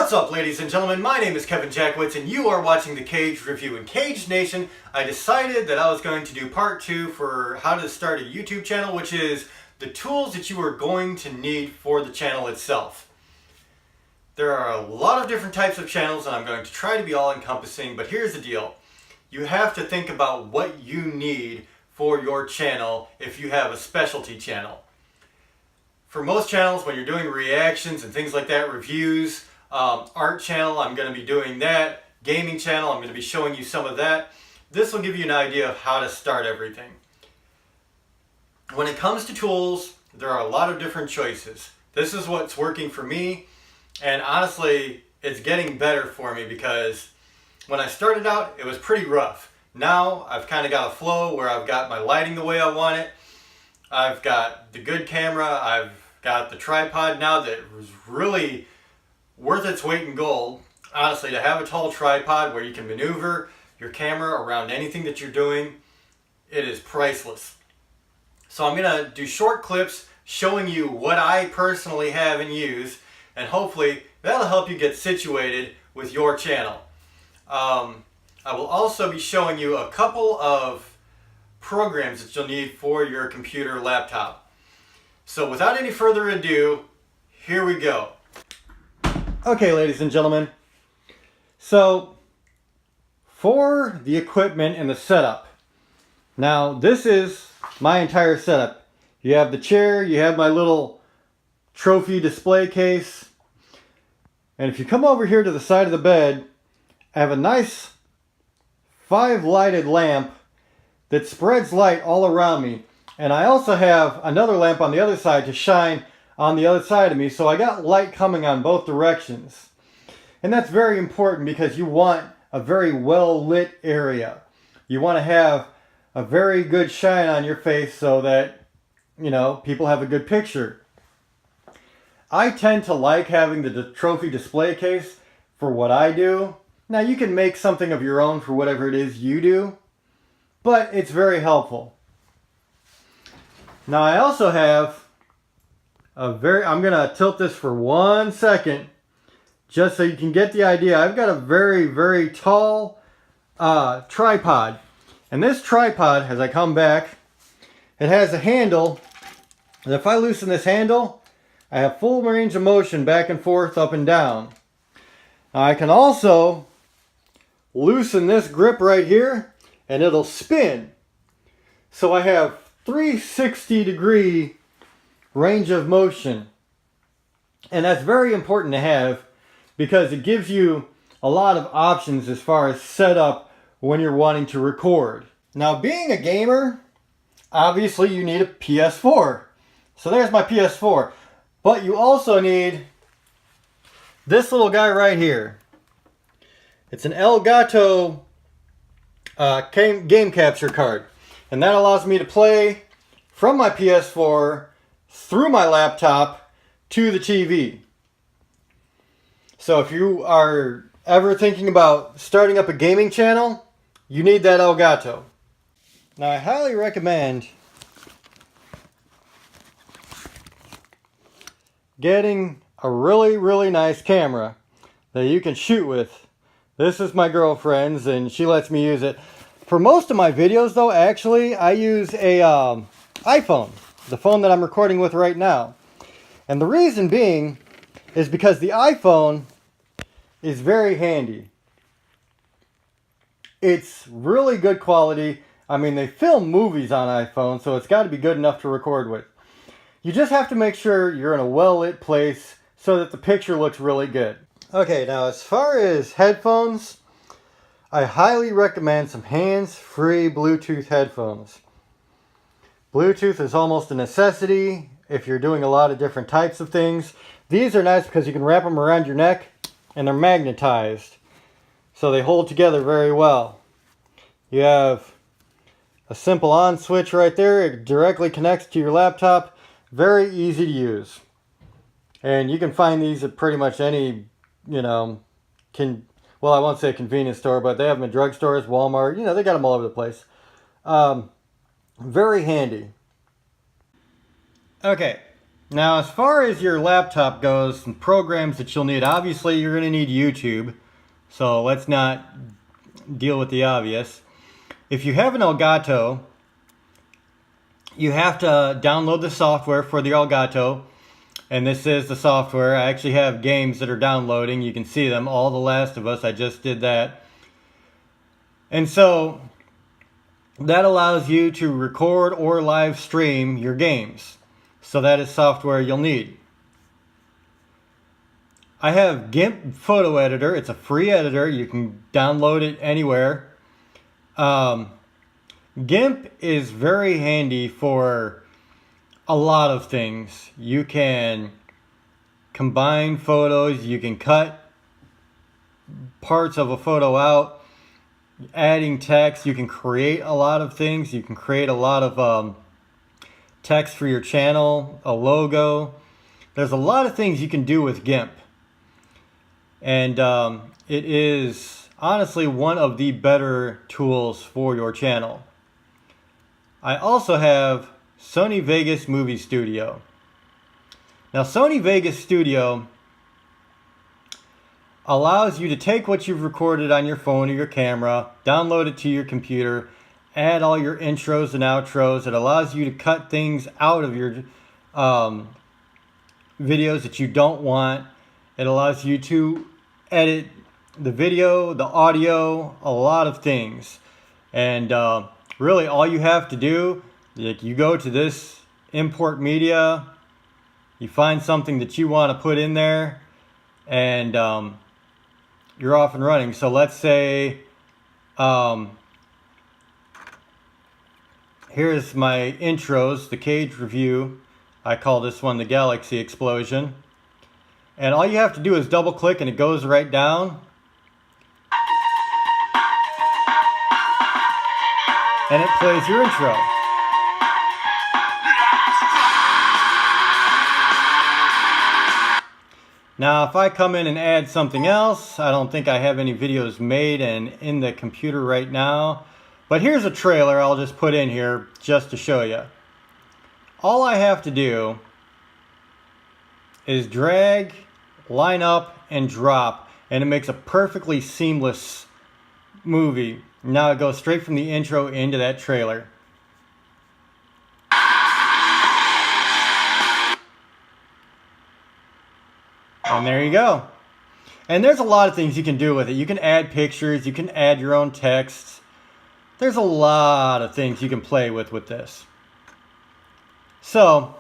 What's up, ladies and gentlemen? My name is Kevin Jackwitz and you are watching the Kaged review. In Kaged Nation, I decided that I was going to do part 2 for how to start a YouTube channel, which is the tools that you are going to need for the channel itself. There are a lot of different types of channels and I'm going to try to be all encompassing, but here's the deal. You have to think about what you need for your channel if you have a specialty channel. For most channels, when you're doing reactions and things like that, reviews, art channel, I'm going to be doing that. Gaming channel, I'm going to be showing you some of that. This will give you an idea of how to start everything. When it comes to tools, there are a lot of different choices. This is what's working for me, and honestly, it's getting better for me because when I started out, it was pretty rough. Now, I've kind of got a flow where I've got my lighting the way I want it. I've got the good camera. I've got the tripod now that is really worth its weight in gold. Honestly, to have a tall tripod where you can maneuver your camera around anything that you're doing, it is priceless. So I'm going to do short clips showing you what I personally have and use, and hopefully that'll help you get situated with your channel. I will also be showing you a couple of programs that you'll need for your computer or laptop. So without any further ado, here we go. Okay, ladies and gentlemen, so for the equipment and the setup, now this is my entire setup. You have the chair, you have my little trophy display case, and if you come over here to the side of the bed, I have a nice 5-lighted lamp that spreads light all around me, and I also have another lamp on the other side to shine on the other side of me, so I got light coming on both directions. And that's very important because you want a very well lit area. You want to have a very good shine on your face so that, you know, people have a good picture. I tend to like having the trophy display case for what I do. Now you can make something of your own for whatever it is you do, but it's very helpful. Now I also have I'm going to tilt this for 1 second just so you can get the idea. I've got a very, very tall tripod. And this tripod, as I come back, it has a handle. And if I loosen this handle, I have full range of motion back and forth, up and down. Now I can also loosen this grip right here and it'll spin. So I have 360-degree range of motion, and that's very important to have because it gives you a lot of options as far as setup when you're wanting to record. Now, being a gamer, obviously you need a PS4, so there's my PS4, but you also need this little guy right here. It's an Elgato game capture card, and that allows me to play from my PS4 through my laptop to the TV. So if you are ever thinking about starting up a gaming channel, you need that Elgato. Now I highly recommend getting a really, really nice camera that you can shoot with. This is my girlfriend's and she lets me use it. For most of my videos though, actually, I use a iPhone. The phone that I'm recording with right now. And the reason being is because the iPhone is very handy. It's really good quality. I mean, they film movies on iPhone, so it's got to be good enough to record with. You just have to make sure you're in a well-lit place so that the picture looks really good. Okay, now as far as headphones, I highly recommend some hands-free Bluetooth headphones. Bluetooth is almost a necessity if you're doing a lot of different types of things. These are nice because you can wrap them around your neck and they're magnetized. So they hold together very well. You have a simple on switch right there. It directly connects to your laptop. Very easy to use. And you can find these at pretty much any, you know, well, I won't say convenience store, but they have them in drugstores, Walmart. You know, they got them all over the place. Very handy. Okay, Now, as far as your laptop goes and programs that you'll need, obviously you're going to need YouTube. So let's not deal with the obvious. If you have an Elgato, you have to download the software for the Elgato. And this is the software. I actually have games that are downloading. You can see them. All The Last of Us. I just did that. And so that allows you to record or live stream your games. So that is software you'll need. I have GIMP Photo Editor. It's a free editor. You can download it anywhere. GIMP is very handy for a lot of things. You can combine photos. You can cut parts of a photo out. Adding text. You can create a lot of things. You can create a lot of text for your channel, a logo. There's a lot of things you can do with GIMP. And it is honestly one of the better tools for your channel. I also have Sony Vegas Movie Studio. Now, Sony Vegas Studio allows you to take what you've recorded on your phone or your camera, download it to your computer, add all your intros and outros. It allows you to cut things out of your videos that you don't want. It allows you to edit the video, the audio, a lot of things. And really all you have to do, like, you go to this import media, you find something that you want to put in there, and you're off and running. So let's say here's my intros, the Kaged review. I call this one the Galaxy Explosion. And all you have to do is double click and it goes right down. And it plays your intro. Now, if I come in and add something else, I don't think I have any videos made and in the computer right now. But here's a trailer I'll just put in here just to show you. All I have to do is drag, line up, and drop, and it makes a perfectly seamless movie. Now it goes straight from the intro into that trailer. And there you go. And there's a lot of things you can do with it. You can add pictures, you can add your own text. There's a lot of things you can play with this. So,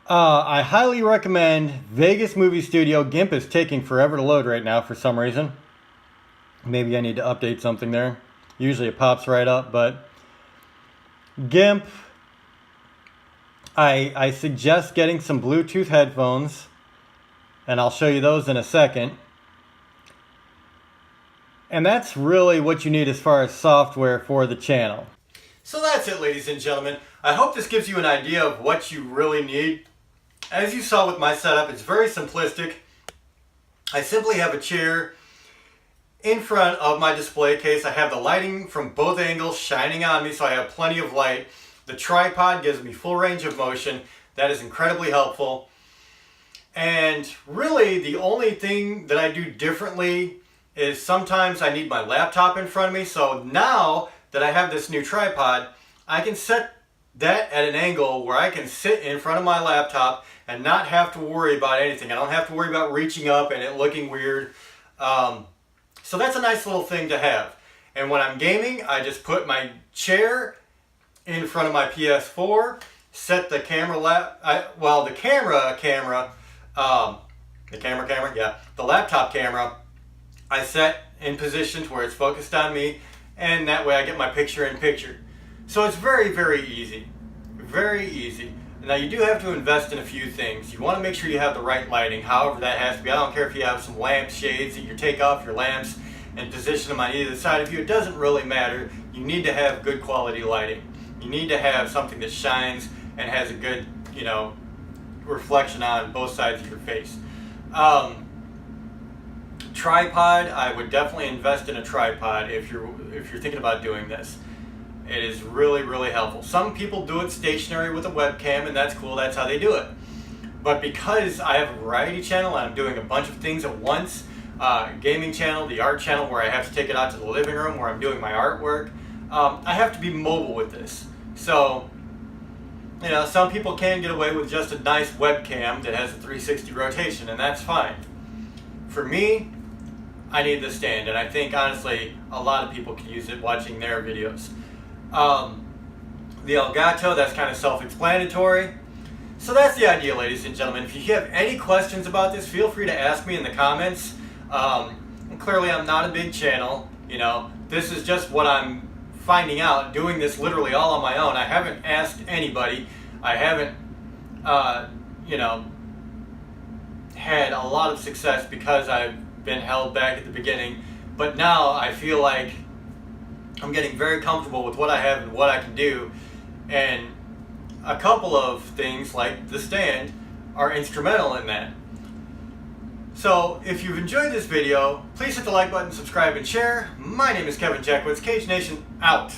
I highly recommend Vegas Movie Studio. GIMP is taking forever to load right now for some reason. Maybe I need to update something there. Usually it pops right up, but GIMP, I suggest getting some Bluetooth headphones, and I'll show you those in a second. And that's really what you need as far as software for the channel. So that's it, ladies and gentlemen. I hope this gives you an idea of what you really need. As you saw with my setup, it's very simplistic. I simply have a chair in front of my display case. I have the lighting from both angles shining on me, so I have plenty of light. The tripod gives me full range of motion. That is incredibly helpful. And really, the only thing that I do differently is sometimes I need my laptop in front of me. So now that I have this new tripod, I can set that at an angle where I can sit in front of my laptop and not have to worry about anything. I don't have to worry about reaching up and it looking weird. So that's a nice little thing to have. And when I'm gaming, I just put my chair in front of my PS4, set the camera the laptop camera, I set in position to where it's focused on me, and that way I get my picture in picture. So it's very, very easy. Very easy. Now you do have to invest in a few things. You want to make sure you have the right lighting, however that has to be. I don't care if you have some lamp shades that you take off your lamps and position them on either side of you. It doesn't really matter. You need to have good quality lighting. You need to have something that shines and has a good, reflection on both sides of your face. Tripod, I would definitely invest in a tripod if you're thinking about doing this. It is really, really helpful. Some people do it stationary with a webcam, and that's cool, that's how they do it. But because I have a variety channel and I'm doing a bunch of things at once, gaming channel, the art channel where I have to take it out to the living room where I'm doing my artwork, I have to be mobile with this. So, you know, some people can get away with just a nice webcam that has a 360 rotation, and that's fine. For me, I need the stand, and I think honestly a lot of people can use it watching their videos. The Elgato, that's kind of self-explanatory. So that's the idea, ladies and gentlemen. If you have any questions about this, feel free to ask me in the comments. Clearly I'm not a big channel, you know, this is just what I'm finding out, doing this literally all on my own. I haven't asked anybody. I haven't, you know, had a lot of success because I've been held back at the beginning. But now I feel like I'm getting very comfortable with what I have and what I can do. And a couple of things like the stand are instrumental in that. So if you've enjoyed this video, please hit the like button, subscribe, and share. My name is Kevin Jackwitz. Kaged Nation out.